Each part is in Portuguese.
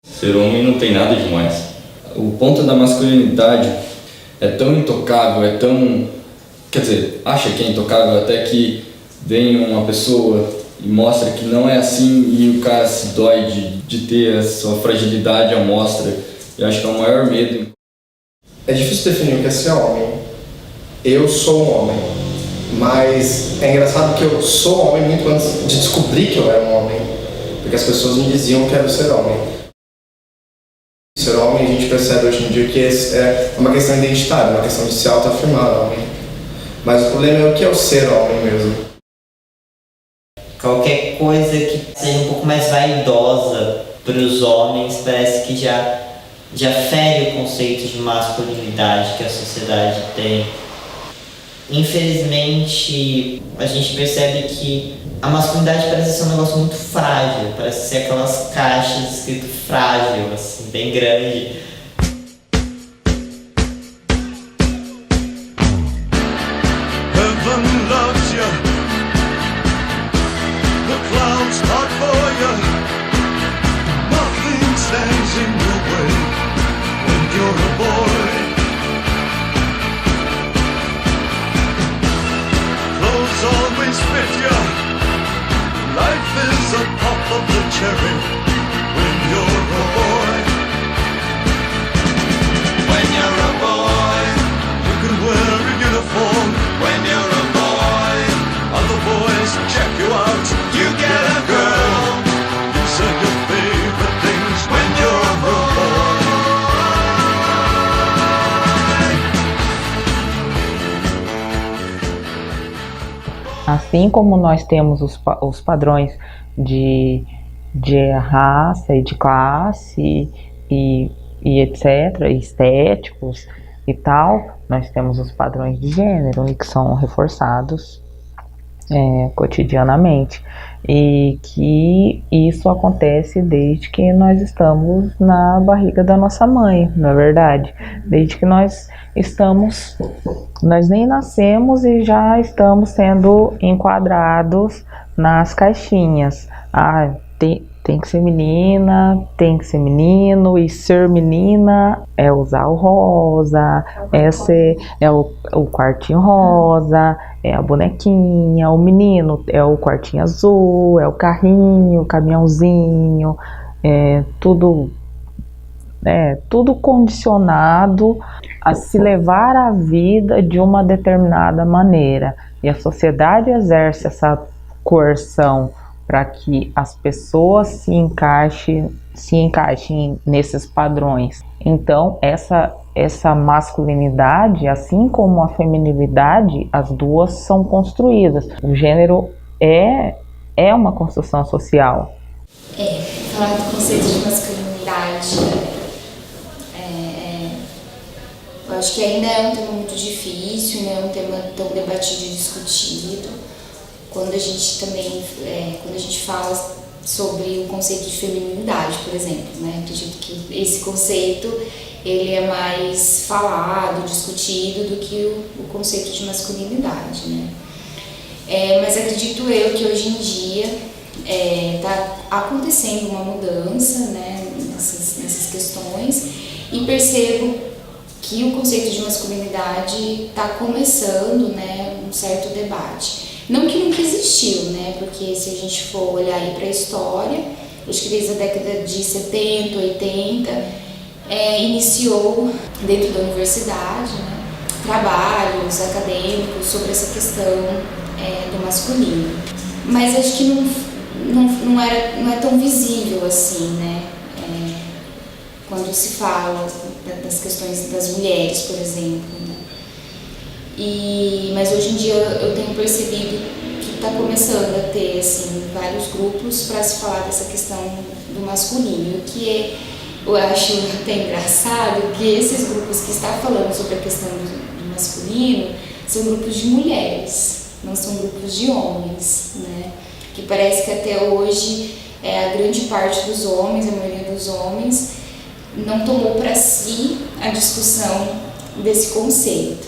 Ser homem não tem nada demais. O ponto da masculinidade é tão intocável, é tão... Quer dizer, acha que é intocável até que vem uma pessoa e mostra que não é assim e o cara se dói de ter a sua fragilidade à mostra. Eu acho que é o maior medo. É difícil definir o que é ser homem. Eu sou um homem, mas é engraçado que eu sou homem muito antes de descobrir que eu era um homem, porque as pessoas me diziam que era ser homem. Ser homem, a gente percebe hoje em dia que é uma questão identitária, uma questão de se autoafirmar homem. Mas o problema é o que é o ser homem mesmo. Qualquer coisa que seja um pouco mais vaidosa para os homens parece que já fere o conceito de masculinidade que a sociedade tem. Infelizmente, a gente percebe que a masculinidade parece ser um negócio muito frágil, parece ser aquelas caixas escrito frágil, assim, bem grande. Heaven loves you, the clouds part for you, nothing stands in your way when you're a boy. Clothes always fit you, life is a pop of the cherry when you're a boy. When you're a boy, you can wear a uniform. When you're a boy, other boys check you out. You get a girl, you say your favorite things when you're a boy. Assim como nós temos os padrões de raça e de classe e etc, estéticos e tal, nós temos os padrões de gênero que são reforçados cotidianamente, e que isso acontece desde que nós estamos na barriga da nossa mãe, não é verdade? Desde que nós nem nascemos e já estamos sendo enquadrados nas caixinhas. Tem que ser menina, tem que ser menino, e ser menina é usar o rosa, é o quartinho rosa, é a bonequinha, o menino é o quartinho azul, é o carrinho, o caminhãozinho, tudo condicionado a se levar a vida de uma determinada maneira. E a sociedade exerce essa coerção para que as pessoas se encaixem nesses padrões. Então, essa masculinidade, assim como a feminilidade, as duas são construídas. O gênero é uma construção social. Falar do conceito de masculinidade, eu acho que ainda é um tema muito difícil, né? É um tema tão debatido e discutido. Quando a gente fala sobre o conceito de feminilidade, por exemplo, né? Acredito que esse conceito ele é mais falado, discutido do que o conceito de masculinidade, né? Mas acredito eu que hoje em dia está acontecendo uma mudança, né, nessas questões, e percebo que o conceito de masculinidade está começando, né, um certo debate. Não que nunca existiu, né? Porque se a gente for olhar aí para a história, acho que desde a década de 70, 80, iniciou dentro da universidade, né, trabalhos acadêmicos sobre essa questão do masculino. Mas acho que não é tão visível assim, né? Quando se fala das questões das mulheres, por exemplo, né? Mas hoje em dia eu tenho percebido que está começando a ter assim, vários grupos para se falar dessa questão do masculino, o que eu acho até engraçado que esses grupos que estão falando sobre a questão do masculino são grupos de mulheres, não são grupos de homens, né? Que parece que até hoje a grande parte dos homens, a maioria dos homens, não tomou para si a discussão desse conceito.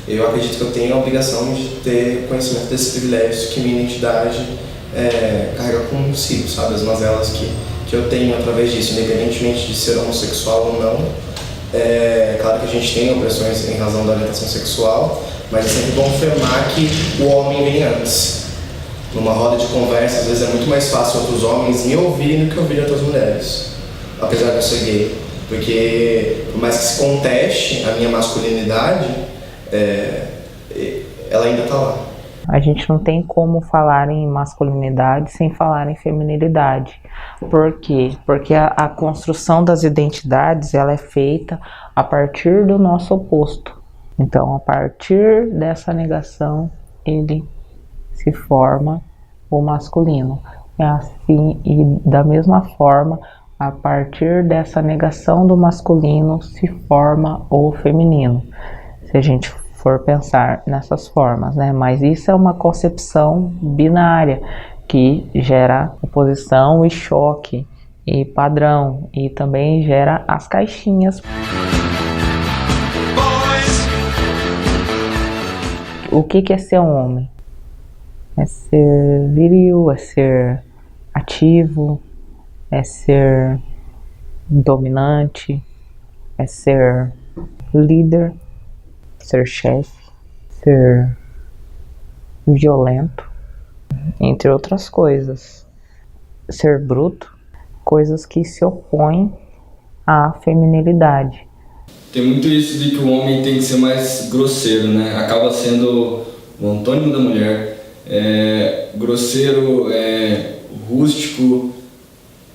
Eu acredito que eu tenho a obrigação de ter conhecimento desses privilégios que minha identidade carrega consigo, sabe? As mazelas que eu tenho através disso, independentemente de ser homossexual ou não. É claro que a gente tem opressões em razão da orientação sexual, mas é sempre bom afirmar que o homem vem antes. Numa roda de conversa, às vezes é muito mais fácil outros homens me ouvirem do que ouvir outras mulheres, apesar de eu ser gay. Porque, por mais que se conteste a minha masculinidade, ela ainda está lá. A gente não tem como falar em masculinidade sem falar em feminilidade. Por quê? Porque a construção das identidades ela é feita a partir do nosso oposto. Então, a partir dessa negação, ele se forma o masculino. É assim, e da mesma forma, a partir dessa negação do masculino, se forma o feminino. Se a gente for pensar nessas formas, né? Mas isso é uma concepção binária que gera oposição e choque e padrão e também gera as caixinhas. O que é ser um homem? É ser viril, é ser ativo, é ser dominante, é ser líder, ser chefe, ser violento, entre outras coisas. Ser bruto, coisas que se opõem à feminilidade. Tem muito isso de que o homem tem que ser mais grosseiro, né? Acaba sendo o antônimo da mulher. Grosseiro, rústico,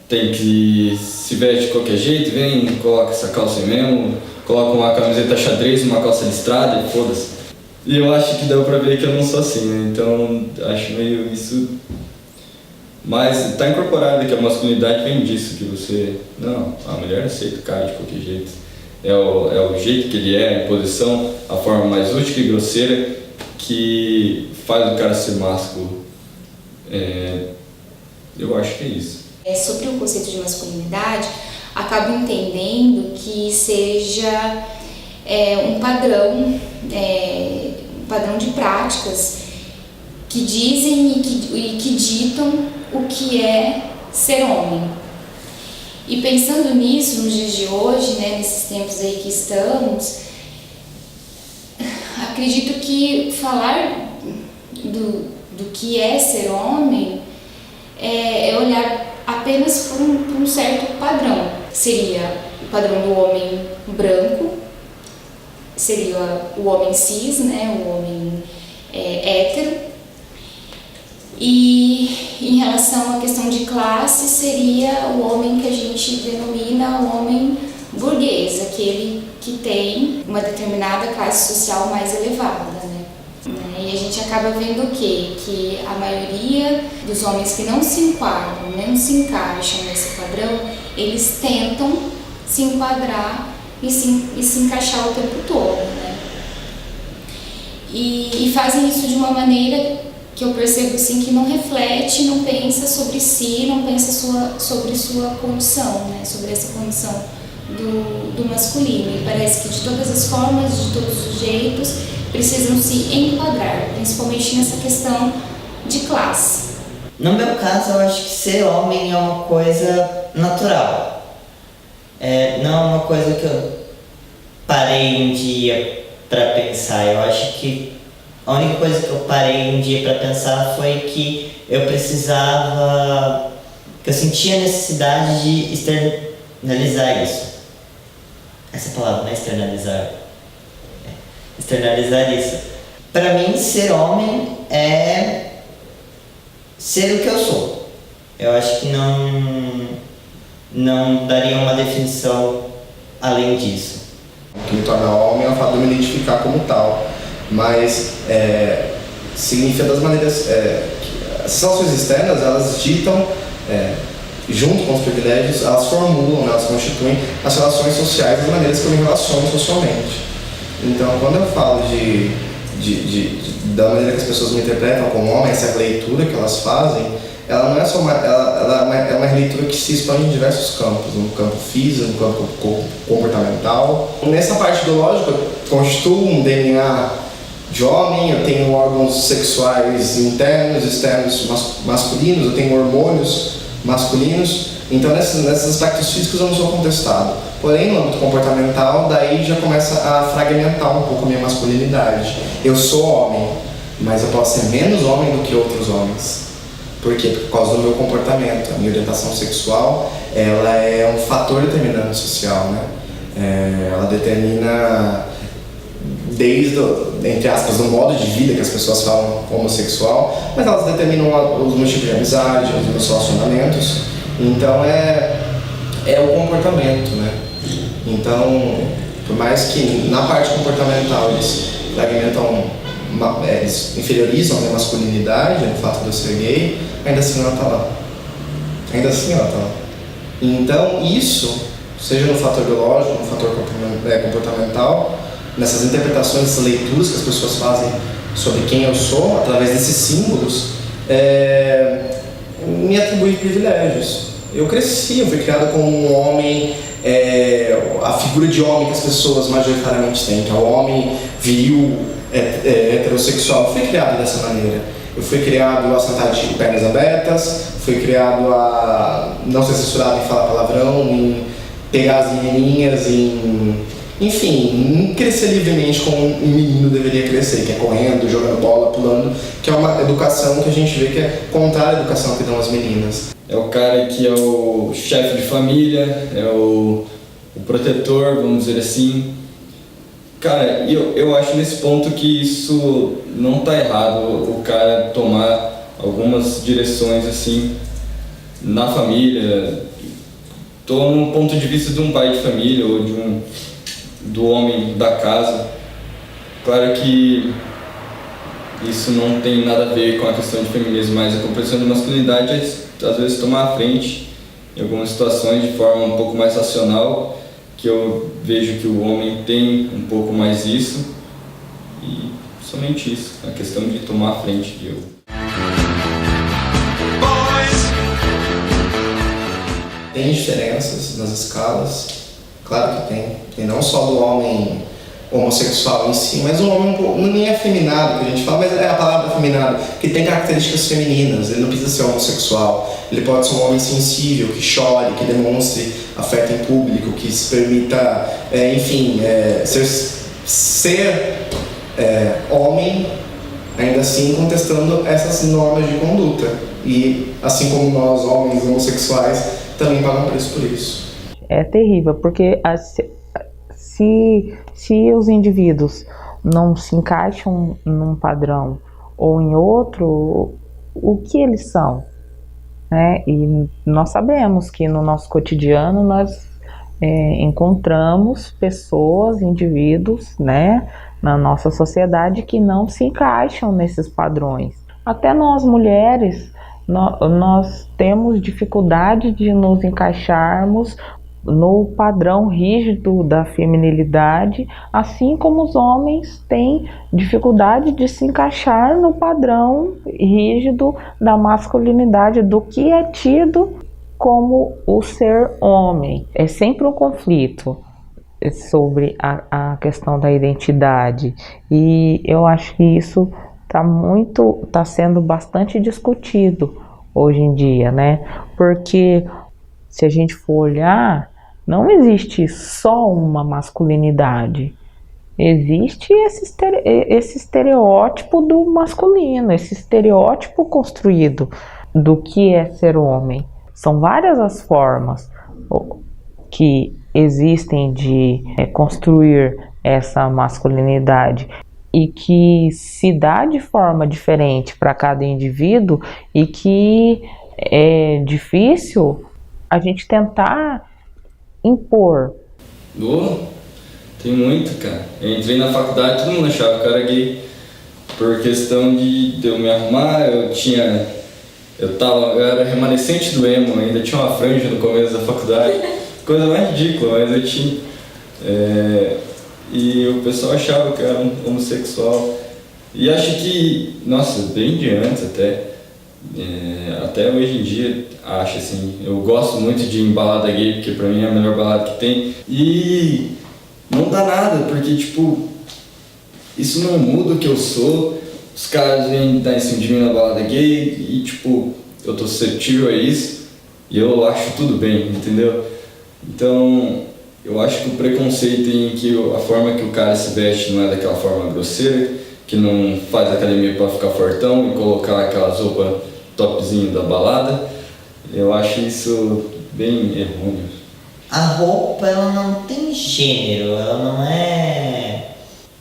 tem que se veste de qualquer jeito, vem, coloca essa calça aí mesmo, coloca uma camiseta xadrez, uma calça listrada e foda-se. E eu acho que deu pra ver que eu não sou assim, né? Então acho meio isso. Mas tá incorporado que a masculinidade vem disso, que você... Não, a mulher aceita o cara de qualquer jeito. É o jeito que ele é, a posição, a forma mais rústica e grosseira que faz o cara ser másculo. Eu acho que é isso. Sobre o conceito de masculinidade, acabo entendendo que seja um padrão de práticas que dizem e que ditam o que é ser homem. E pensando nisso, nos dias de hoje, né, nesses tempos aí que estamos, acredito que falar do que é ser homem é olhar apenas por um certo padrão. Seria o padrão do homem branco, seria o homem cis, né, o homem hétero. E em relação à questão de classe, seria o homem que a gente denomina o homem burguês, aquele que tem uma determinada classe social mais elevada, né? E a gente acaba vendo o quê? Que a maioria dos homens que não se enquadram, não se encaixam nesse padrão, eles tentam se enquadrar e se encaixar o tempo todo, né? E fazem isso de uma maneira que eu percebo assim, que não reflete, não pensa sobre si, não pensa sobre sua condição, né? Sobre essa condição do masculino. E parece que de todas as formas, de todos os jeitos, precisam se enquadrar, principalmente nessa questão de classe. No meu caso, eu acho que ser homem é uma coisa natural. Não é uma coisa que eu parei um dia para pensar. Eu acho que a única coisa que eu parei um dia para pensar foi que eu precisava, que eu sentia a necessidade de externalizar isso. Essa palavra, não é externalizar. Externalizar isso. Para mim, ser homem é ser o que eu sou. Eu acho que não daria uma definição além disso. O que me torna homem é o fato de eu me identificar como tal. Mas significa das maneiras que as relações externas, elas ditam, junto com os privilégios, elas formulam, né, elas constituem as relações sociais, as maneiras que eu me relaciono socialmente. Então, quando eu falo da maneira que as pessoas me interpretam como homem, essa leitura que elas fazem, ela não é só é uma leitura que se expande em diversos campos, no campo físico, no campo comportamental. Nessa parte ideológica, constituo um DNA de homem, eu tenho órgãos sexuais internos, externos, masculinos, eu tenho hormônios masculinos. Então, nesses aspectos físicos eu não sou contestado. Porém, no âmbito comportamental, daí já começa a fragmentar um pouco a minha masculinidade. Eu sou homem, mas eu posso ser menos homem do que outros homens. Por quê? Por causa do meu comportamento. A minha orientação sexual, ela é um fator determinante social, né? Ela determina, desde, entre aspas, do modo de vida que as pessoas falam homossexual, mas elas determinam os meus tipos de amizade, os meus relacionamentos. Então é o comportamento, né? Então, por mais que na parte comportamental eles fragmentam, eles inferiorizam a minha masculinidade, no fato de eu ser gay, ainda assim ela está lá. Ainda assim ela está lá. Então isso, seja no fator biológico, no fator comportamental, nessas interpretações, nessas leituras que as pessoas fazem sobre quem eu sou, através desses símbolos, me atribui privilégios. Eu cresci, eu fui criado como um homem, a figura de homem que as pessoas majoritariamente têm, que é o homem viril, heterossexual. Eu fui criado dessa maneira. Eu fui criado a sentar de pernas abertas, fui criado a não ser censurado em falar palavrão, em pegar as menininhas, enfim, crescer livremente como um menino deveria crescer, que é correndo, jogando bola, pulando, que é uma educação que a gente vê que é contrária à educação que dão as meninas. É o cara que é o chefe de família, é o protetor, vamos dizer assim. Cara, eu acho nesse ponto que isso não tá errado, o cara tomar algumas direções assim na família. Tô no ponto de vista de um pai de família ou do homem da casa. Claro que isso não tem nada a ver com a questão de feminismo, mas a compreensão de masculinidade é, às vezes, tomar a frente em algumas situações de forma um pouco mais racional, que eu vejo que o homem tem um pouco mais isso, e somente isso, a questão de tomar a frente de eu. Tem diferenças nas escalas, claro que tem, e não só do homem homossexual em si, mas um homem nem afeminado, que a gente fala, mas é a palavra afeminado, que tem características femininas. Ele não precisa ser homossexual, ele pode ser um homem sensível, que chore, que demonstre afeto em público, que se permita, ser homem, ainda assim contestando essas normas de conduta. E assim como nós, homens homossexuais, também pagam preço por isso. É terrível, porque se os indivíduos não se encaixam num padrão ou em outro, o que eles são? Né? E nós sabemos que no nosso cotidiano nós encontramos pessoas, indivíduos, né, na nossa sociedade que não se encaixam nesses padrões. Até nós mulheres, nós temos dificuldade de nos encaixarmos no padrão rígido da feminilidade, assim como os homens têm dificuldade de se encaixar no padrão rígido da masculinidade, do que é tido como o ser homem. É sempre um conflito sobre a questão da identidade, e eu acho que isso está sendo bastante discutido hoje em dia, né? Porque se a gente for olhar, não existe só uma masculinidade. Existe esse estereótipo do masculino, esse estereótipo construído do que é ser homem. São várias as formas que existem de construir essa masculinidade e que se dá de forma diferente para cada indivíduo, e que é difícil a gente tentar impor. Tem muito, cara. Eu entrei na faculdade, todo mundo achava que eu era gay. Por questão de eu me arrumar, eu era remanescente do emo, ainda tinha uma franja no começo da faculdade. Coisa mais ridícula, mas eu tinha. E o pessoal achava que eu era um homossexual. E acho que, nossa, bem de antes até hoje em dia, acho assim, eu gosto muito de ir em balada gay, porque pra mim é a melhor balada que tem. E não dá nada, porque tipo, isso não muda o que eu sou. Os caras vêm dar em cima de mim na balada gay e, tipo, eu tô suscetível a isso e eu acho tudo bem, entendeu? Então, eu acho que o preconceito em que a forma que o cara se veste não é daquela forma grosseira, que não faz academia pra ficar fortão e colocar aquelas roupas topzinho da balada, eu acho isso bem errôneo. A roupa, ela não tem gênero, ela não é...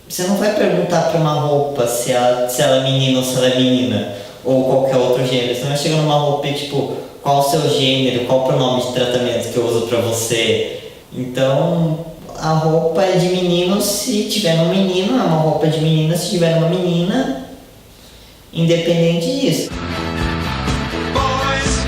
Você não vai perguntar pra uma roupa se ela é menina ou se ela é menina, ou qualquer outro gênero. Você não vai chegar numa roupa e, tipo, qual o seu gênero, qual o pronome de tratamento que eu uso pra você. Então, a roupa é de menino se tiver um menino, é uma roupa de menina se tiver uma menina, independente disso. Boys,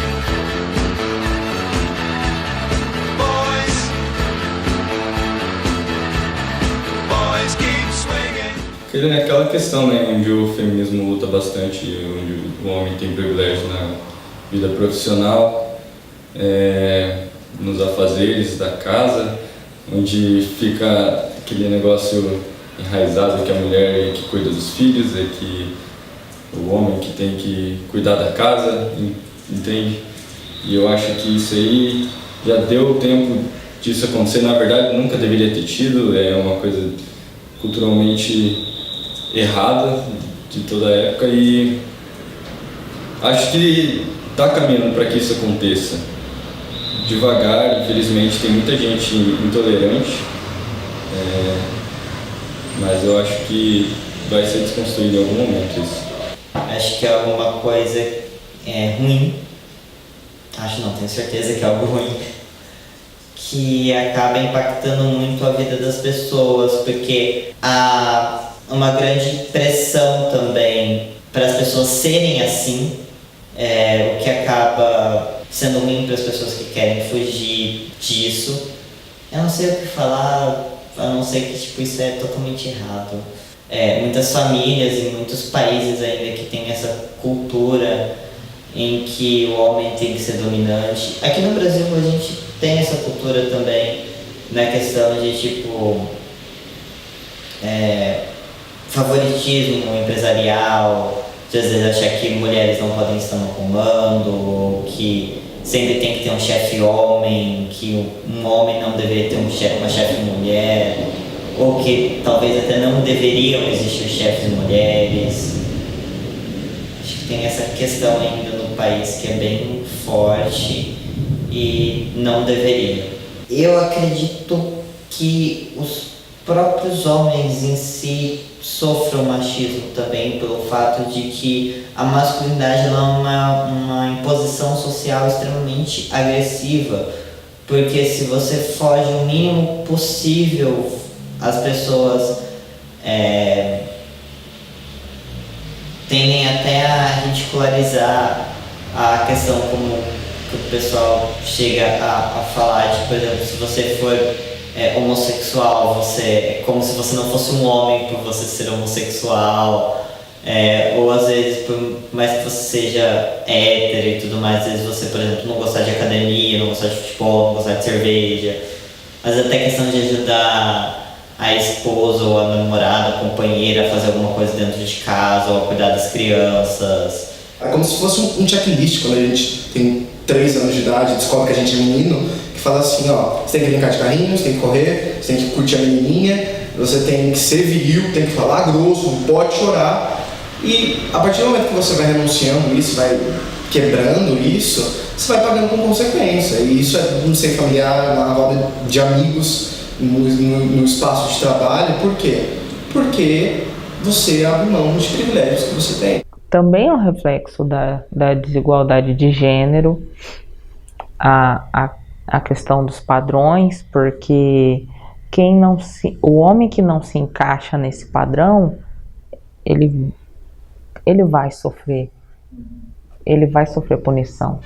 boys keep swinging. Aquela questão, né, onde o feminismo luta bastante, onde o homem tem privilégio na vida profissional, nos afazeres da casa, onde fica aquele negócio enraizado que a mulher é que cuida dos filhos, é que o homem que tem que cuidar da casa, entende? E eu acho que isso aí já deu tempo disso acontecer. Na verdade, nunca deveria ter tido, é uma coisa culturalmente errada de toda a época e acho que está caminhando para que isso aconteça. Devagar, infelizmente, tem muita gente intolerante, mas eu acho que vai ser desconstruído em algum momento isso. Acho que é alguma coisa ruim, acho não, tenho certeza que é algo ruim, que acaba impactando muito a vida das pessoas, porque há uma grande pressão também para as pessoas serem assim, o que acaba sendo ruim para as pessoas que querem fugir disso. Eu não sei o que falar, a não ser que tipo, isso é totalmente errado. Muitas famílias e muitos países ainda que tem essa cultura em que o homem tem que ser dominante. Aqui no Brasil a gente tem essa cultura também, na questão de tipo favoritismo empresarial, de às vezes achar que mulheres não podem estar no comando, ou que sempre tem que ter um chefe homem, que um homem não deveria ter uma chefe mulher, ou que talvez até não deveriam existir chefes mulheres. Acho que tem essa questão ainda no país que é bem forte e não deveria. Eu acredito que os próprios homens em si sofram machismo também pelo fato de que a masculinidade é uma imposição social extremamente agressiva, porque se você foge o mínimo possível, as pessoas tendem até a ridicularizar a questão como que o pessoal chega a falar, de, por exemplo, se você for homossexual, você é como se você não fosse um homem por você ser homossexual, ou às vezes por mais que você seja hétero e tudo mais, às vezes você, por exemplo, não gostar de academia, não gostar de futebol, não gostar de cerveja, mas até questão de ajudar a esposa ou a namorada, a companheira a fazer alguma coisa dentro de casa ou a cuidar das crianças. É como se fosse um checklist quando a gente tem 3 anos de idade, descobre que a gente é menino, que fala assim, ó, você tem que brincar de carrinho, você tem que correr, você tem que curtir a menininha, você tem que ser viril, tem que falar grosso, não pode chorar. E a partir do momento que você vai renunciando isso, vai quebrando isso, você vai pagando com consequência. E isso é no seio familiar, na roda de amigos, no espaço de trabalho. Por quê? Porque você abre mão dos privilégios que você tem. Também é um reflexo da desigualdade de gênero, a questão dos padrões, porque o homem que não se encaixa nesse padrão, ele vai sofrer punição.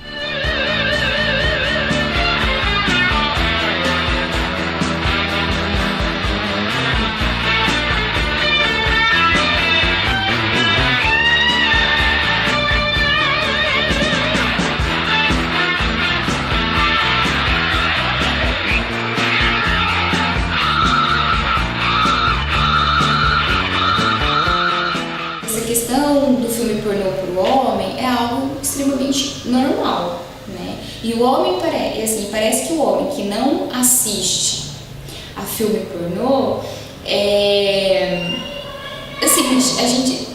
normal, né? E o homem parece que o homem que não assiste a filme pornô, assim, a gente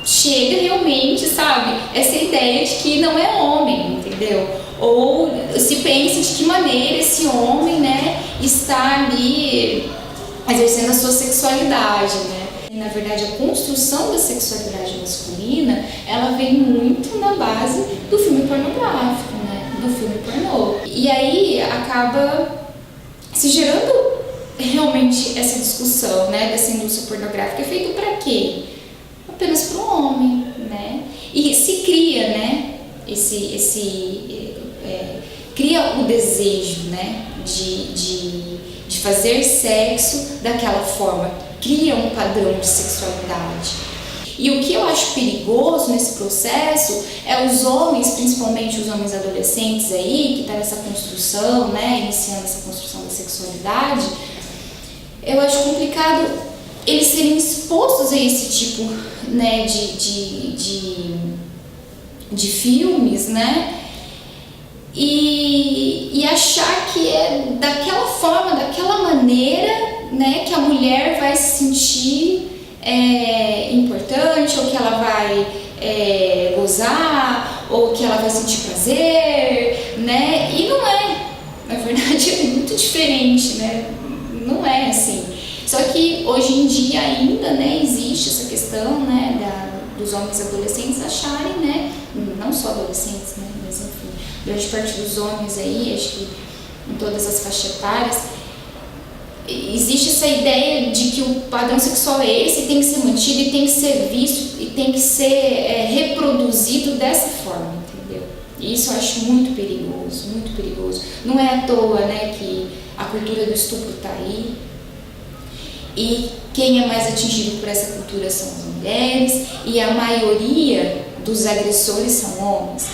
chega realmente, sabe, essa ideia de que não é homem, entendeu? Ou se pensa de que maneira esse homem, né, está ali exercendo a sua sexualidade, né? E, na verdade, a construção da sexualidade masculina, ela vem muito na base do filme pornográfico, né? Do filme pornô. E aí acaba se gerando realmente essa discussão, né, dessa indústria pornográfica. É feito para quê? Apenas para o homem, né? E se cria, né, cria o desejo, né, de fazer sexo daquela forma, cria um padrão de sexualidade. E o que eu acho perigoso nesse processo é os homens, principalmente os homens adolescentes aí, que estão nessa construção, né, iniciando essa construção da sexualidade, eu acho complicado eles serem expostos a esse tipo, né, de filmes, né, e achar que é daquela forma, daquela maneira, né, que a mulher vai se sentir importante, ou que ela vai gozar, ou que ela vai sentir prazer, né, e não é, na verdade é muito diferente, né, não é assim. Só que hoje em dia ainda, né, existe essa questão, né, dos homens adolescentes acharem, né, não só adolescentes, né, mas enfim, grande parte dos homens aí, acho que em todas as faixas etárias, existe essa ideia de que o padrão sexual é esse, e tem que ser mantido, e tem que ser visto, e tem que ser reproduzido dessa forma, entendeu? E isso eu acho muito perigoso, muito perigoso. Não é à toa, né, que a cultura do estupro está aí, e quem é mais atingido por essa cultura são as mulheres, e a maioria dos agressores são homens.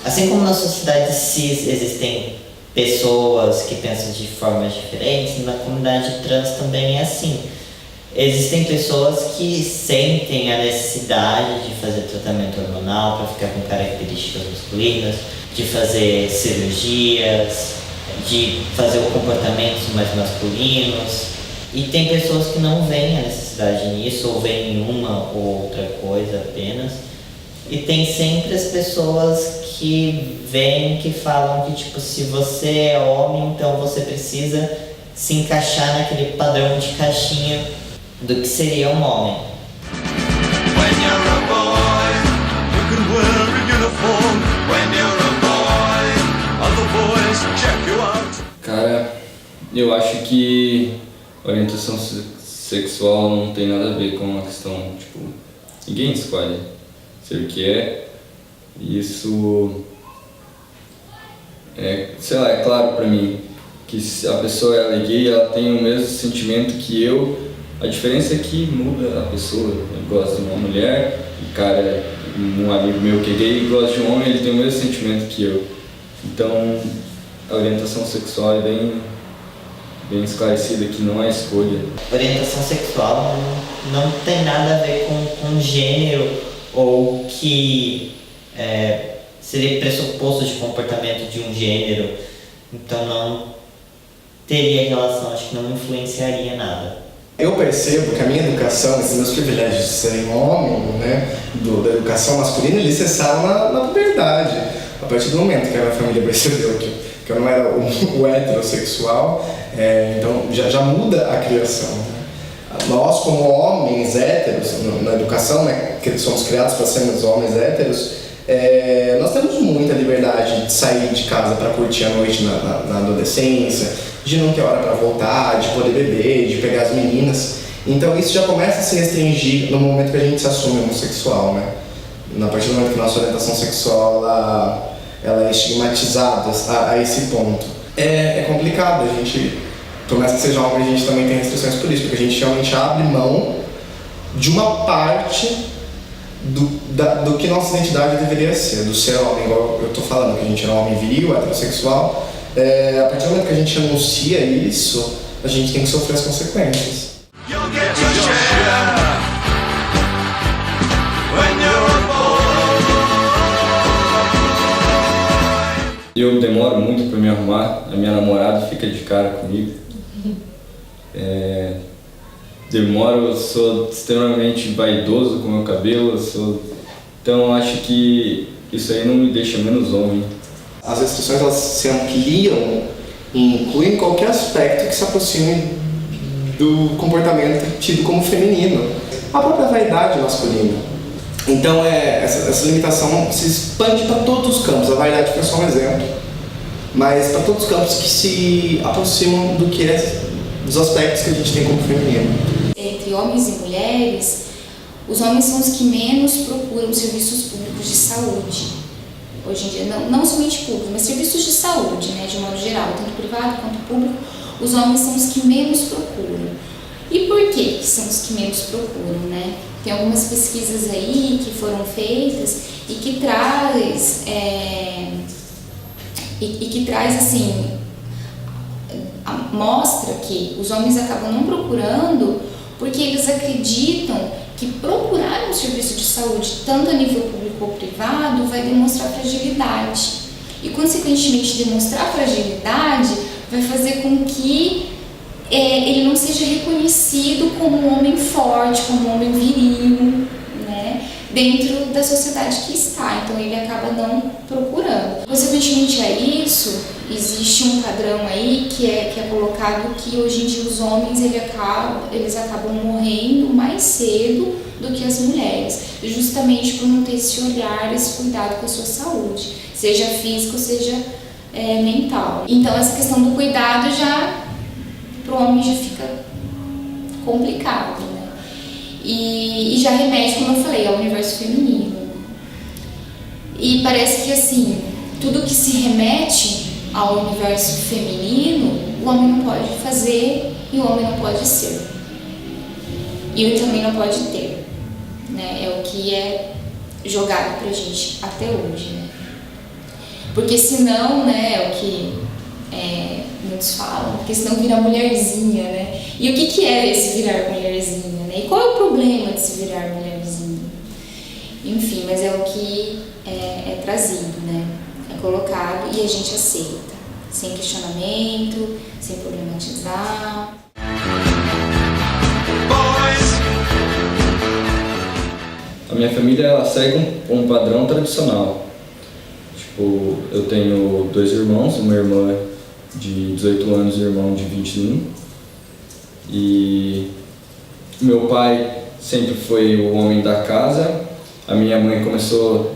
Assim como na sociedade cis existem pessoas que pensam de formas diferentes, na comunidade trans também é assim. Existem pessoas que sentem a necessidade de fazer tratamento hormonal para ficar com características masculinas, de fazer cirurgias, de fazer comportamentos mais masculinos. E tem pessoas que não veem a necessidade nisso, ou veem uma ou outra coisa apenas. E tem sempre as pessoas que vêm, que falam que, tipo, se você é homem, então você precisa se encaixar naquele padrão de caixinha do que seria um homem. When you're a boy, you can wear a uniform. When you're a boy, other boys check you out. Cara, eu acho que orientação sexual não tem nada a ver com a questão, tipo, ninguém escolhe ser o que é. Isso sei lá, é claro pra mim que se a pessoa é gay, ela tem o mesmo sentimento que eu. A diferença é que muda a pessoa. Eu gosto de uma mulher, o cara, um amigo meu que é gay gosta de um homem, ele tem o mesmo sentimento que eu. Então a orientação sexual é bem esclarecida, que não é escolha. Orientação sexual não tem nada a ver com gênero, ou que seria pressuposto de comportamento de um gênero, então não teria relação, acho que não influenciaria nada. Eu percebo que a minha educação, esses meus privilégios de ser homem, né, da educação masculina, eles cessaram na puberdade. A partir do momento que a minha família percebeu que eu não era o heterossexual, então já muda a criação. Né? Nós, como homens héteros, na educação, né, que somos criados para sermos homens héteros, nós temos muita liberdade de sair de casa para curtir a noite na adolescência, de não ter hora para voltar, de poder beber, de pegar as meninas. Então isso já começa a se restringir no momento que a gente se assume homossexual, né? A partir do momento que nossa orientação sexual ela é estigmatizada a esse ponto. É complicado a gente Por mais que seja homem, a gente também tem restrições por isso, porque a gente realmente abre mão de uma parte do que nossa identidade deveria ser, do ser homem, igual eu tô falando, que a gente é um homem viril, heterossexual. A partir do momento que a gente anuncia isso, a gente tem que sofrer as consequências. You'll get your share when you're a boy. Eu demoro muito para me arrumar, a minha namorada fica de cara comigo. Demoro, eu sou extremamente vaidoso com o meu cabelo, então acho que isso aí não me deixa menos homem. As restrições, elas se ampliam e incluem qualquer aspecto que se aproxime do comportamento tido como feminino, a própria vaidade masculina. Então essa limitação se expande para todos os campos. A vaidade foi só um exemplo, mas para todos os campos que se aproximam do que dos aspectos que a gente tem como feminino. Entre homens e mulheres, os homens são os que menos procuram serviços públicos de saúde. Hoje em dia, não somente públicos, mas serviços de saúde, né, de modo geral, tanto privado quanto público, os homens são os que menos procuram. E por que são os que menos procuram, né? Tem algumas pesquisas aí que foram feitas e que traz assim, mostra que os homens acabam não procurando porque eles acreditam que procurar um serviço de saúde, tanto a nível público ou privado, vai demonstrar fragilidade. E, consequentemente, demonstrar fragilidade vai fazer com que ele não seja reconhecido como um homem forte, como um homem viril, né, dentro da sociedade que está. Então, ele acaba não procurando. Consequentemente a isso, existe um padrão aí que é colocado que hoje em dia os homens eles acabam morrendo mais cedo do que as mulheres, justamente por não ter esse olhar, esse cuidado com a sua saúde, seja físico, seja mental. Então essa questão do cuidado para o homem já fica complicado, né? E já remete, como eu falei, ao universo feminino. E parece que assim, tudo que se remete ao universo feminino, o homem não pode fazer e o homem não pode ser. E ele também não pode ter, né? É o que é jogado pra gente até hoje, né? Porque senão, né, é o que muitos falam, porque senão vira mulherzinha, né? E o que é esse virar mulherzinha, né? E qual é o problema de se virar mulherzinha? Enfim, mas é o que é trazido, né? É colocado e a gente aceita, sem questionamento, sem problematizar. A minha família, ela segue um padrão tradicional. Tipo, eu tenho 2 irmãos, uma irmã de 18 anos e um irmão de 21. E meu pai sempre foi o homem da casa. A minha mãe começou,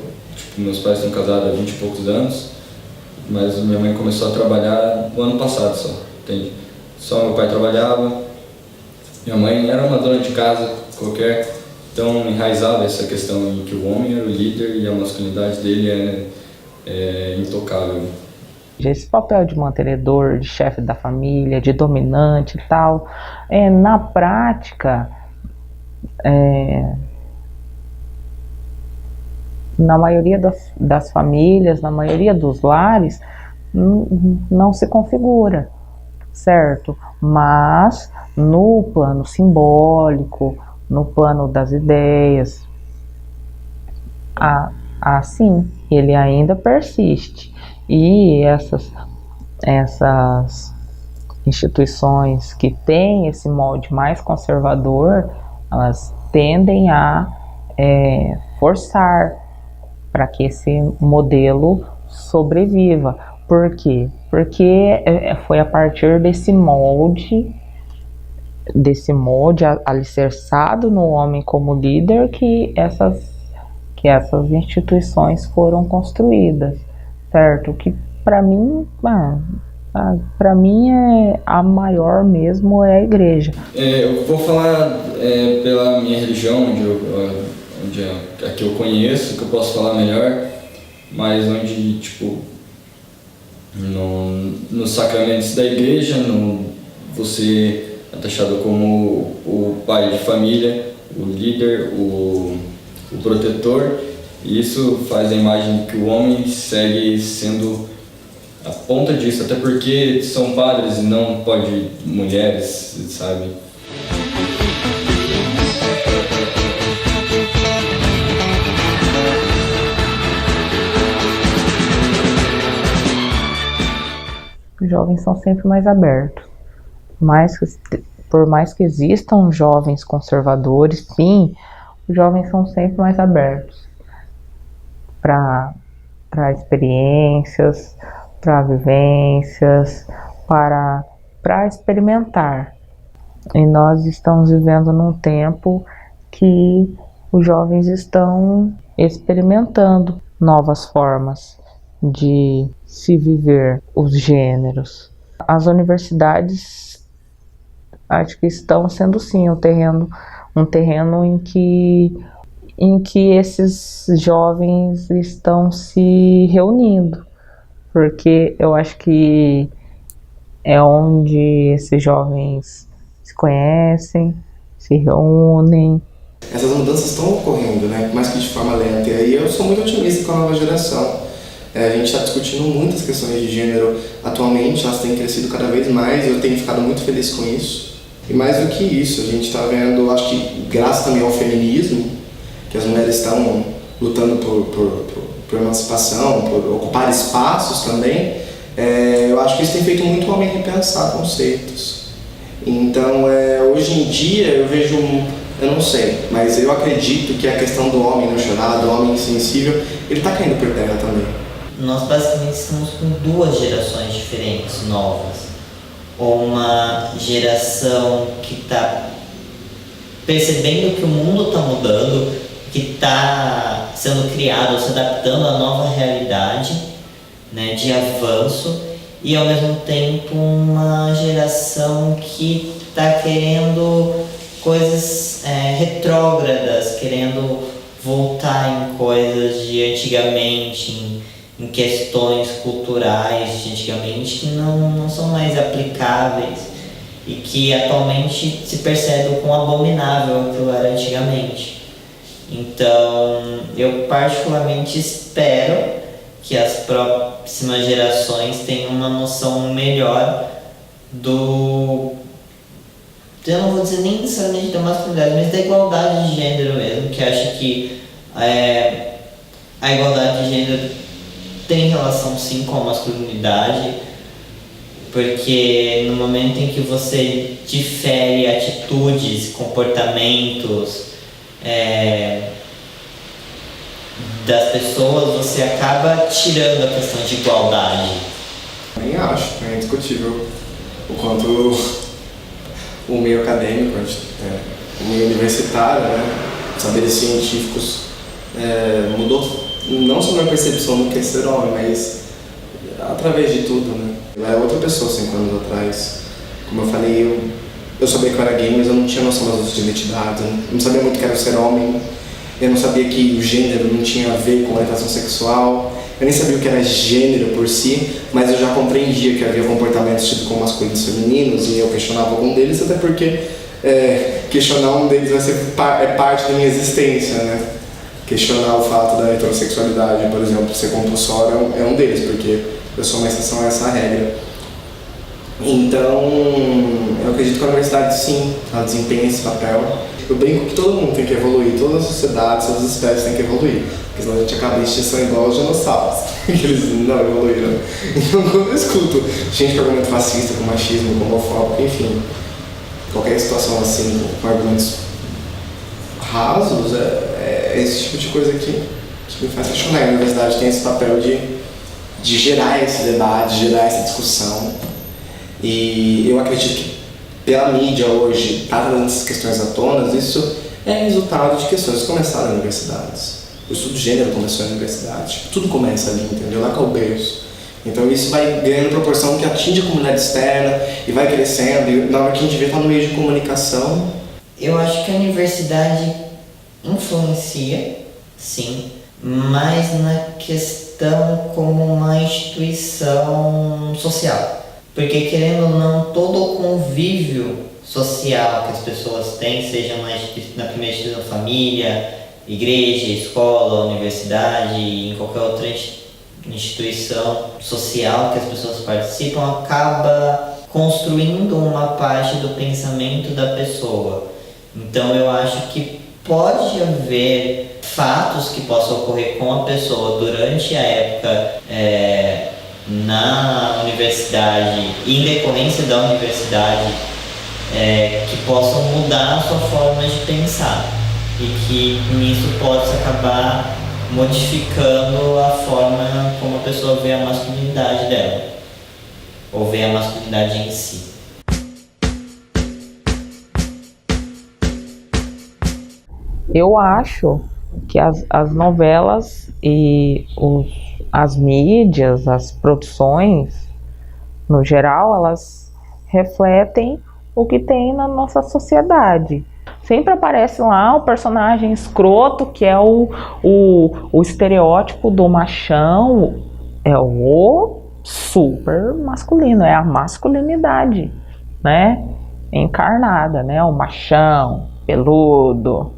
meus pais estão casados há 20 e poucos anos, mas minha mãe começou a trabalhar no ano passado só, entende? Só meu pai trabalhava, minha mãe era uma dona de casa qualquer, então enraizava essa questão em que o homem era o líder e a masculinidade dele é intocável. Esse papel de mantenedor, de chefe da família, de dominante e tal, na prática, na maioria das famílias, na maioria dos lares, não se configura, certo? Mas no plano simbólico, no plano das ideias, assim, ele ainda persiste. E essas instituições que têm esse molde mais conservador, elas tendem a forçar para que esse modelo sobreviva. Por quê? Porque foi a partir desse molde alicerçado no homem como líder que essas instituições foram construídas, certo? Que para mim a maior mesmo é a igreja. Eu vou falar pela minha religião, onde a que eu conheço, que eu posso falar melhor, mas onde, nos sacramentos da igreja, no você é taxado como o pai de família, o líder, o protetor, e isso faz a imagem que o homem segue sendo a ponta disso, até porque são padres e não pode mulheres, sabe? Os jovens são sempre mais abertos. Por mais que existam jovens conservadores, sim, os jovens são sempre mais abertos para experiências, para vivências, para experimentar. E nós estamos vivendo num tempo que os jovens estão experimentando novas formas de se viver os gêneros. As universidades acho que estão sendo sim um terreno em que esses jovens estão se reunindo, porque eu acho que é onde esses jovens se conhecem, se reúnem. Essas mudanças estão ocorrendo, né? Por mais que de forma lenta. E aí eu sou muito otimista com a nova geração. A gente está discutindo muitas questões de gênero atualmente, elas têm crescido cada vez mais e eu tenho ficado muito feliz com isso. E mais do que isso, a gente está vendo, acho que graças também ao feminismo, que as mulheres estão lutando por emancipação, por ocupar espaços também, eu acho que isso tem feito muito o homem repensar conceitos. Então, hoje em dia eu vejo, eu não sei, mas eu acredito que a questão do homem não chorar, do homem insensível, ele está caindo por terra também. Nós basicamente estamos com duas gerações diferentes, novas. Uma geração que está percebendo que o mundo está mudando, que está sendo criado, se adaptando à nova realidade, né, de avanço, e ao mesmo tempo uma geração que está querendo coisas retrógradas, querendo voltar em coisas de antigamente, em questões culturais de antigamente que não são mais aplicáveis e que atualmente se percebe o quão abominável aquilo era antigamente. Então, eu particularmente espero que as próximas gerações tenham uma noção melhor eu não vou dizer nem necessariamente da masculinidade, mas da igualdade de gênero mesmo, que acho que a igualdade de gênero tem relação sim com a masculinidade, porque no momento em que você difere atitudes, comportamentos das pessoas, você acaba tirando a questão de igualdade. Nem acho, é indiscutível o quanto o meio acadêmico, o meio universitário, né, saberes científicos mudou não só a minha percepção do que é ser homem, mas através de tudo, né. Eu era outra pessoa 5 anos atrás. Como eu falei, eu sabia que eu era gay, mas eu não tinha noção das outras identidades, eu não sabia muito o que era ser homem, eu não sabia que o gênero não tinha a ver com orientação sexual, eu nem sabia o que era gênero por si, mas eu já compreendia que havia comportamentos tidos como masculinos e femininos, e eu questionava algum deles, até porque questionar um deles é parte da minha existência, né? Questionar o fato da heterossexualidade, por exemplo, ser compulsório é um deles, porque eu sou uma exceção a essa regra. Então, eu acredito que a universidade, sim, ela desempenha esse papel. Eu brinco que todo mundo tem que evoluir, toda a sociedade, todas as espécies têm que evoluir, porque senão a gente acaba em extinção igual os dinossauros, que eles não evoluíram. Então, quando eu escuto gente com argumento fascista, com machismo, com homofóbico, enfim, qualquer situação assim, com argumentos rasos, é esse tipo de coisa que me faz questionar. A universidade tem esse papel de gerar esse debate, gerar essa discussão. E eu acredito que pela mídia hoje, trazendo essas questões à tona, isso é resultado de questões que começaram nas universidades. O estudo de gênero começou na universidade. Tudo começa ali, entendeu? Lá que é o berço. Então isso vai ganhando proporção que atinge a comunidade externa e vai crescendo. E na hora que a gente vê, está no meio de comunicação. Eu acho que a universidade influencia, sim, mas na questão como uma instituição social. Porque, querendo ou não, todo o convívio social que as pessoas têm, seja na primeira instituição, família, igreja, escola, universidade, em qualquer outra instituição social que as pessoas participam, acaba construindo uma parte do pensamento da pessoa. Então eu acho que pode haver fatos que possam ocorrer com a pessoa durante a época na universidade, em decorrência da universidade, que possam mudar a sua forma de pensar e que nisso possa acabar modificando a forma como a pessoa vê a masculinidade dela, ou vê a masculinidade em si. Eu acho que as novelas e as mídias, as produções, no geral, elas refletem o que tem na nossa sociedade. Sempre aparece lá o personagem escroto, que é o estereótipo do machão, é o super masculino, é a masculinidade, né? Encarnada, né? O machão, peludo,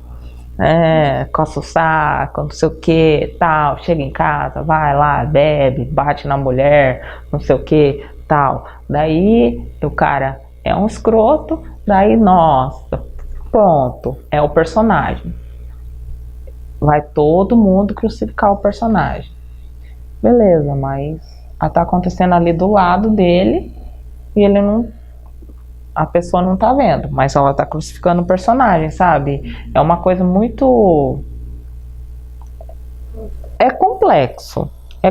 coça o saco, não sei o que, tal, chega em casa, vai lá, bebe, bate na mulher, não sei o que, tal. Daí o cara é um escroto, daí, nossa, pronto, é o personagem. Vai todo mundo crucificar o personagem. Beleza, mas tá acontecendo ali do lado dele e ele não... A pessoa não tá vendo, mas ela tá crucificando o personagem, sabe? É uma coisa muito... É complexo. É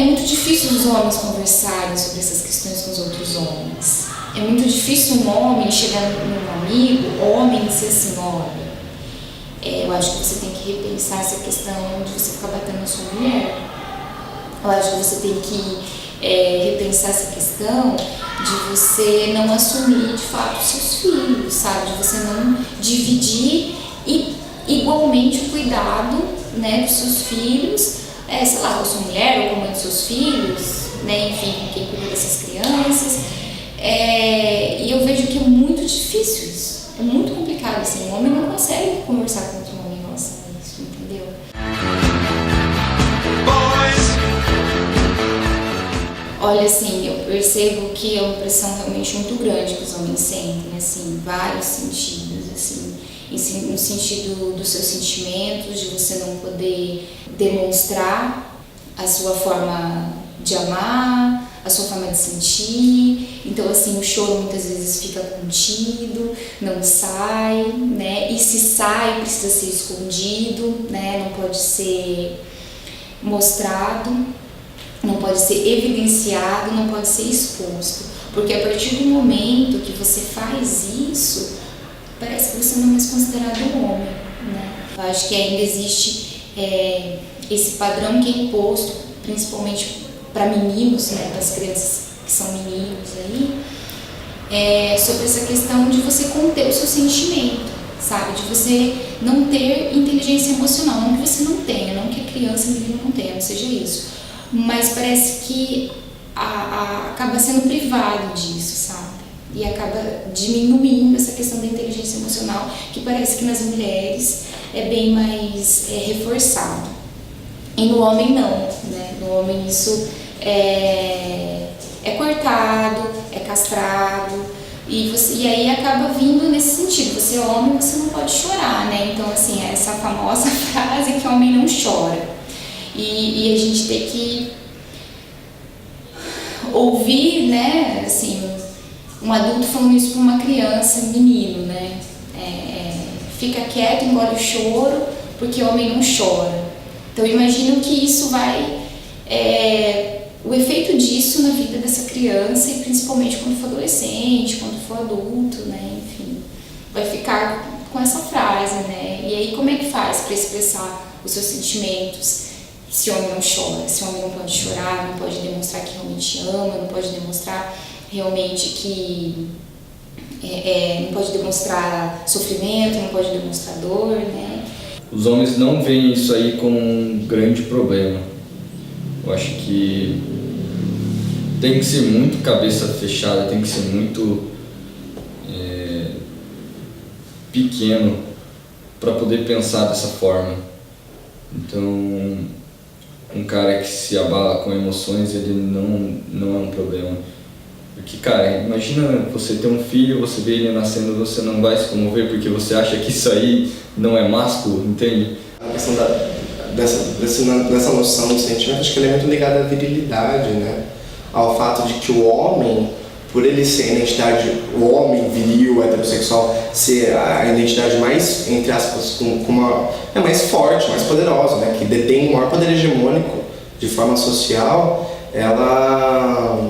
muito difícil os homens conversarem sobre essas questões com os outros homens. É muito difícil um homem chegar num amigo, homem, e dizer assim, olha, eu acho que você tem que repensar essa questão de você ficar batendo na sua mulher. Eu acho que você tem que repensar essa questão de você não assumir de fato os seus filhos, sabe? De você não dividir igualmente o cuidado, né, dos seus filhos, sei lá, com a sua mulher ou com a mãe dos seus filhos, né, enfim, com quem cuida dessas crianças. E eu vejo que é muito difícil isso, é muito complicado, assim, o homem não consegue conversar com outro homem em relação a isso, entendeu? Olha, assim, eu percebo que é uma pressão realmente muito grande que os homens sentem, assim, vários sentidos, assim, no sentido dos seus sentimentos, de você não poder demonstrar a sua forma de amar, a sua forma de sentir. Então, assim, o choro muitas vezes fica contido, não sai, né? E se sai, precisa ser escondido, né? Não pode ser mostrado, não pode ser evidenciado, não pode ser exposto. Porque a partir do momento que você faz isso, parece que você não é mais considerado um homem, né? Eu acho que ainda existe esse padrão que é imposto, principalmente para meninos, né, para as crianças que são meninos aí, sobre essa questão de você conter o seu sentimento, sabe? De você não ter inteligência emocional, não que você não tenha, não que a criança e o menino não tenha, não seja isso, mas parece que acaba sendo privado disso, sabe? E acaba diminuindo essa questão da inteligência emocional, que parece que nas mulheres é bem mais reforçado. E no homem não, né? No homem isso é cortado, é castrado, e aí acaba vindo nesse sentido, você é homem, você não pode chorar, né? Então, assim, essa famosa frase que o homem não chora. E a gente tem que ouvir, né, assim, um adulto falando isso para uma criança, menino, né? Fica quieto, engole o choro, porque o homem não chora. Então, eu imagino que isso vai... o efeito disso na vida dessa criança, e principalmente quando for adolescente, quando for adulto, né? Enfim, vai ficar com essa frase, né? E aí, como é que faz para expressar os seus sentimentos? Se o homem não chora, se o homem não pode chorar, não pode demonstrar que realmente ama, não pode demonstrar realmente que... não pode demonstrar sofrimento, não pode demonstrar dor, né? Os homens não veem isso aí como um grande problema. Eu acho que tem que ser muito cabeça fechada, tem que ser muito pequeno para poder pensar dessa forma. Então, um cara que se abala com emoções, ele não é um problema. Porque, cara, imagina você ter um filho, você vê ele nascendo, você não vai se comover porque você acha que isso aí não é másculo, entende? A questão dessa noção de sentimento, acho que ela é muito ligada à virilidade, né? Ao fato de que o homem, por ele ser a identidade, o homem viril, heterossexual, ser a identidade mais, entre aspas, mais forte, mais poderosa, né? Que detém o maior poder hegemônico de forma social, ela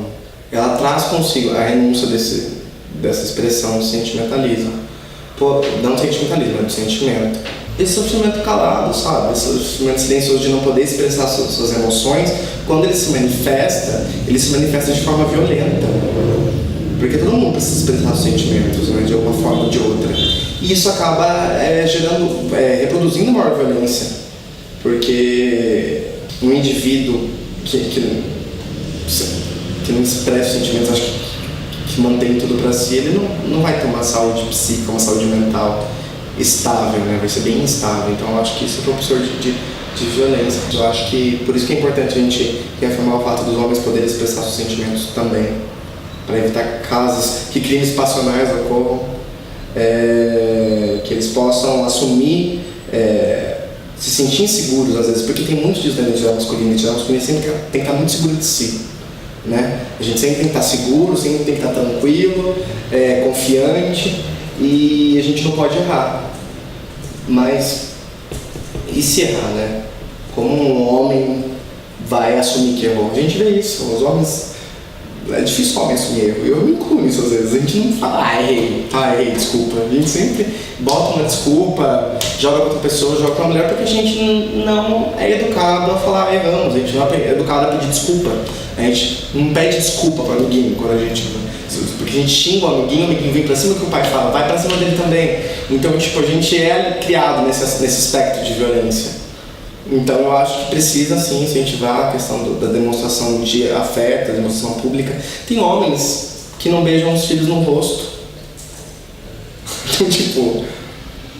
traz consigo a renúncia dessa expressão de sentimentalismo. Não sentimentalismo, mas de sentimento. Esse sofrimento calado, sabe? Esse sofrimento silencioso de não poder expressar suas emoções, quando ele se manifesta de forma violenta. Porque todo mundo precisa expressar os sentimentos, né, de alguma forma ou de outra. E isso acaba reproduzindo maior violência. Porque um indivíduo que não expressa os sentimentos, acho que mantém tudo para si, ele não vai ter uma saúde psíquica, uma saúde mental estável, né? Vai ser bem instável. Então eu acho que isso é propulsor de violência. Eu acho que por isso que é importante a gente reafirmar o fato dos homens poderem expressar seus sentimentos também, para evitar casos que crimes passionais ocorram, que eles possam assumir, se sentir inseguros às vezes, porque tem muito disso na identidade masculina. A identidade masculina sempre tem que estar muito seguro de si, né? A gente sempre tem que estar seguro, sempre tem que estar tranquilo, confiante, e a gente não pode errar. Mas e se errar, né? Como um homem vai assumir que errou? A gente vê isso, os homens. É difícil o homem assumir erro, eu me incluo nisso às vezes. A gente não fala, errei, desculpa. A gente sempre bota uma desculpa, joga pra outra pessoa, joga pra mulher, porque a gente não é educado a falar erramos, a gente não é educado a pedir desculpa. A gente não pede desculpa pro amiguinho quando a gente. Porque a gente xinga o amiguinho vem pra cima, que o pai fala, vai pra cima dele também. Então, tipo, a gente é criado nesse aspecto de violência. Então eu acho que precisa sim incentivar a questão da demonstração de afeto, da demonstração pública. Tem homens que não beijam os filhos no rosto. Então, tipo,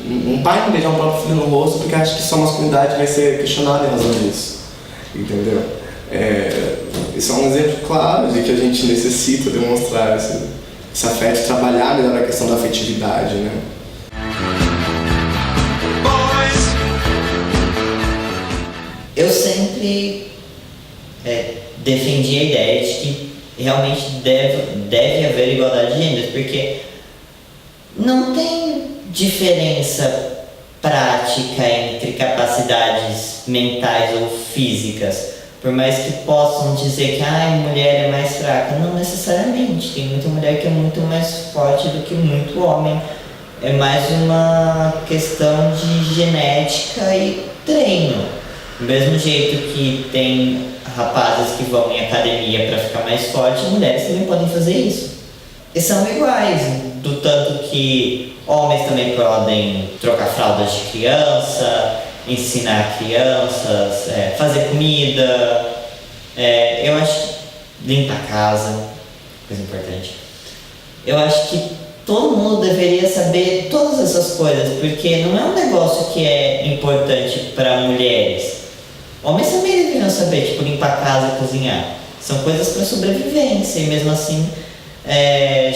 um pai não beijar um próprio filho no rosto porque acha que sua masculinidade vai ser questionada em razão disso. Entendeu? Isso é um exemplo claro de que a gente necessita demonstrar esse afeto, trabalhar melhor a questão da afetividade, né? Eu sempre defendi a ideia de que realmente deve haver igualdade de gêneros, porque não tem diferença prática entre capacidades mentais ou físicas. Por mais que possam dizer que a mulher é mais fraca, não necessariamente. Tem muita mulher que é muito mais forte do que muito homem. É mais uma questão de genética e treino. Do mesmo jeito que tem rapazes que vão em academia para ficar mais forte, mulheres também podem fazer isso. E são iguais, do tanto que homens também podem trocar fraldas de criança, ensinar crianças, fazer comida, eu acho que limpar a casa, coisa importante. Eu acho que todo mundo deveria saber todas essas coisas, porque não é um negócio que é importante para mulheres. Homens também deveriam saber, tipo, limpar a casa e cozinhar. São coisas para sobrevivência, e mesmo assim,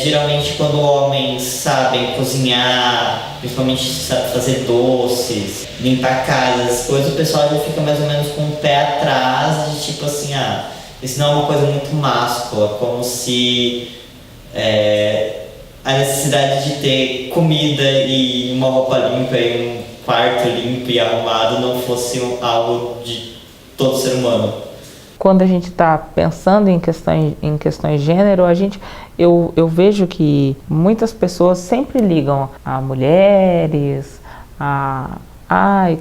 geralmente quando homens sabem cozinhar, principalmente sabe fazer doces, limpar a casa, essas coisas, o pessoal já fica mais ou menos com o pé atrás de tipo assim, isso não é uma coisa muito máscula, como se a necessidade de ter comida e uma roupa limpa e um quarto limpo e arrumado não fosse algo de todo ser humano. Quando a gente está pensando em questões de gênero, eu vejo que muitas pessoas sempre ligam a mulheres,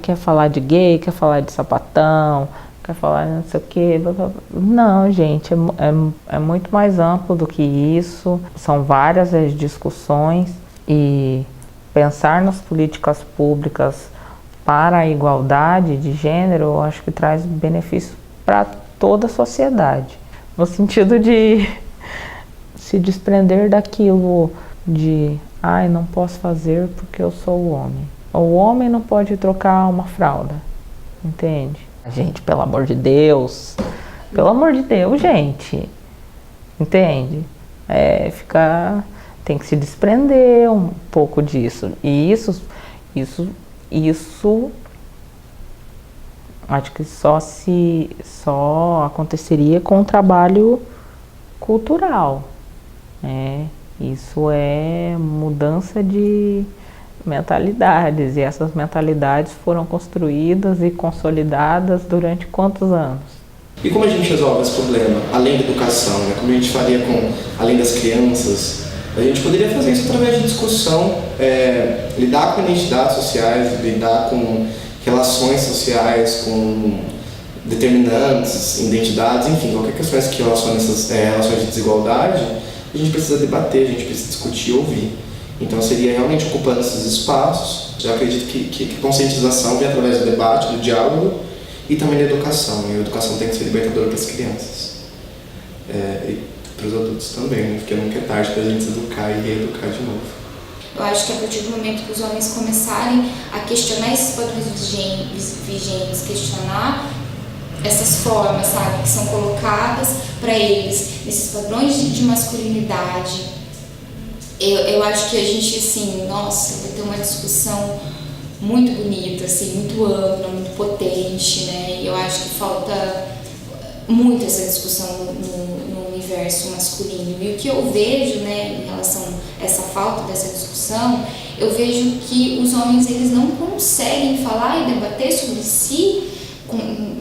quer falar de gay, quer falar de sapatão, quer falar não sei o quê. Não, gente, é muito mais amplo do que isso. São várias as discussões e pensar nas políticas públicas para a igualdade de gênero, eu acho que traz benefício para toda a sociedade. no sentido de se desprender daquilo de, ai, não posso fazer porque eu sou o homem. O homem não pode trocar uma fralda, entende? Gente, pelo amor de Deus, gente, entende? Tem que se desprender um pouco disso. E isso acho que só aconteceria com o trabalho cultural, né? Isso é mudança de mentalidades, e essas mentalidades foram construídas e consolidadas durante quantos anos? E como a gente resolve esse problema? Além da educação, né? Como a gente faria além das crianças? A gente poderia fazer isso através de discussão, lidar com identidades sociais, lidar com relações sociais, com determinantes, identidades, enfim, qualquer questão que relacione essas relações de desigualdade, a gente precisa debater, a gente precisa discutir e ouvir. Então seria realmente ocupando esses espaços. Eu acredito que conscientização vem através do debate, do diálogo e também da educação. E a educação tem que ser libertadora para as crianças. E para os adultos também, né? Porque nunca é tarde para a gente se educar e reeducar de novo. Eu acho que a partir do momento que os homens começarem a questionar esses padrões vigentes, questionar essas formas, sabe, que são colocadas para eles, esses padrões de masculinidade, eu acho que a gente, assim, nossa, vai ter uma discussão muito bonita, assim, muito ampla, muito potente, né? E eu acho que falta muito essa discussão no universo masculino. E o que eu vejo, né, em relação a essa falta dessa discussão, eu vejo que os homens, eles não conseguem falar e debater sobre si,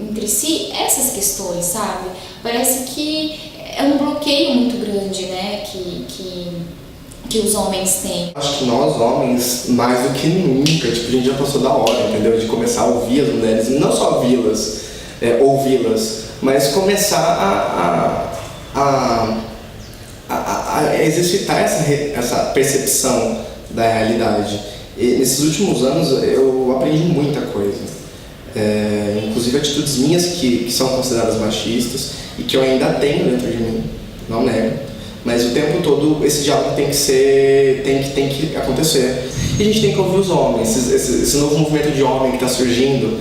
entre si, essas questões, sabe? Parece que é um bloqueio muito grande, né, que os homens têm. Acho que nós, homens, mais do que nunca, tipo, a gente já passou da hora, entendeu? De começar a ouvir as mulheres, não só ouvi-las, mas começar a exercitar essa percepção da realidade. E nesses últimos anos eu aprendi muita coisa, inclusive atitudes minhas que são consideradas machistas e que eu ainda tenho dentro de mim, não nego. Mas o tempo todo esse diálogo tem que acontecer. E a gente tem que ouvir os homens, esse novo movimento de homem que está surgindo,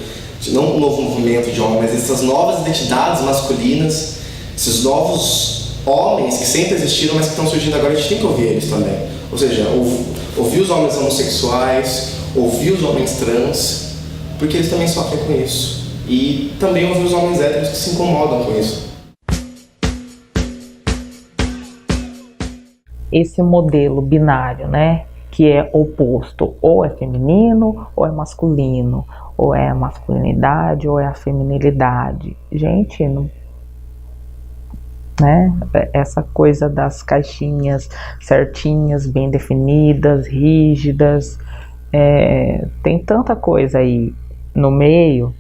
não um novo movimento de homens, mas essas novas identidades masculinas, esses novos homens que sempre existiram, mas que estão surgindo agora, a gente tem que ouvir eles também. Ou seja, ouvir os homens homossexuais, ouvir os homens trans, porque eles também sofrem com isso. E também ouvir os homens héteros que se incomodam com isso. Esse modelo binário, né, que é oposto, ou é feminino ou é masculino, ou é a masculinidade ou é a feminilidade. Gente, não, né, essa coisa das caixinhas certinhas, bem definidas, rígidas, tem tanta coisa aí no meio,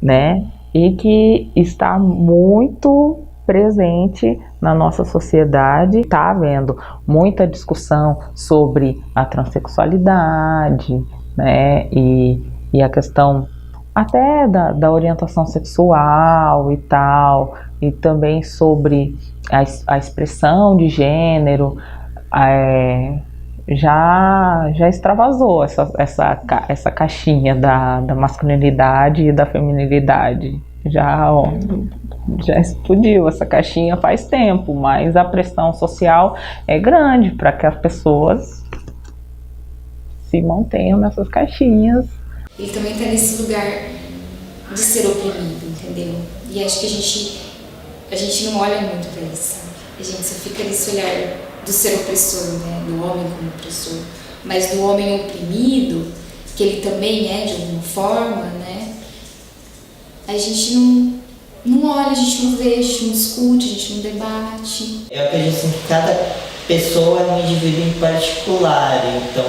né, e que está muito presente na nossa sociedade. Está havendo muita discussão sobre a transexualidade, né, e a questão até da orientação sexual e tal, e também sobre a expressão de gênero. Já extravasou essa caixinha da masculinidade e da feminilidade. Já explodiu essa caixinha faz tempo, mas a pressão social é grande para que as pessoas se mantenham nessas caixinhas. Ele também está nesse lugar de ser oprimido, entendeu? E acho que a gente não olha muito para isso, sabe? A gente só fica nesse olhar do ser opressor, né? Do homem como opressor, mas do homem oprimido, que ele também é de alguma forma, né? A gente não olha, a gente não vê, a gente não discute, a gente não debate. Eu acredito que cada pessoa é um indivíduo em particular, então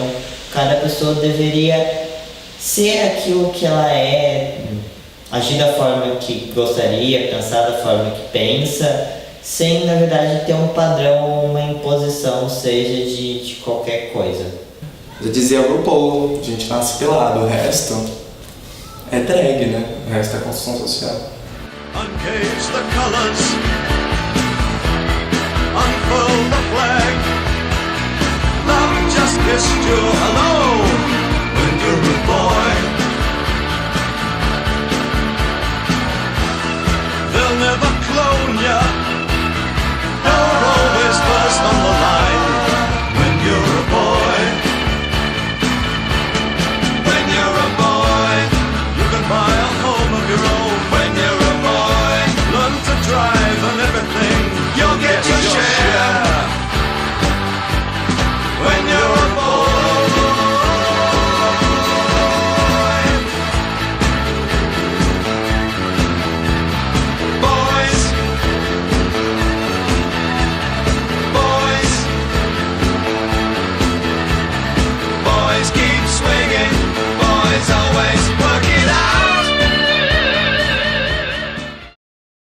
cada pessoa deveria ser aquilo que ela é, agir da forma que gostaria, pensar da forma que pensa, sem, na verdade, ter um padrão ou uma imposição, seja de qualquer coisa. Já dizia o RuPaul, a gente nasce pelado, o resto é drag, né? O resto é construção social. Uncage the colors, unfurl the flag. Love just kissed you hello.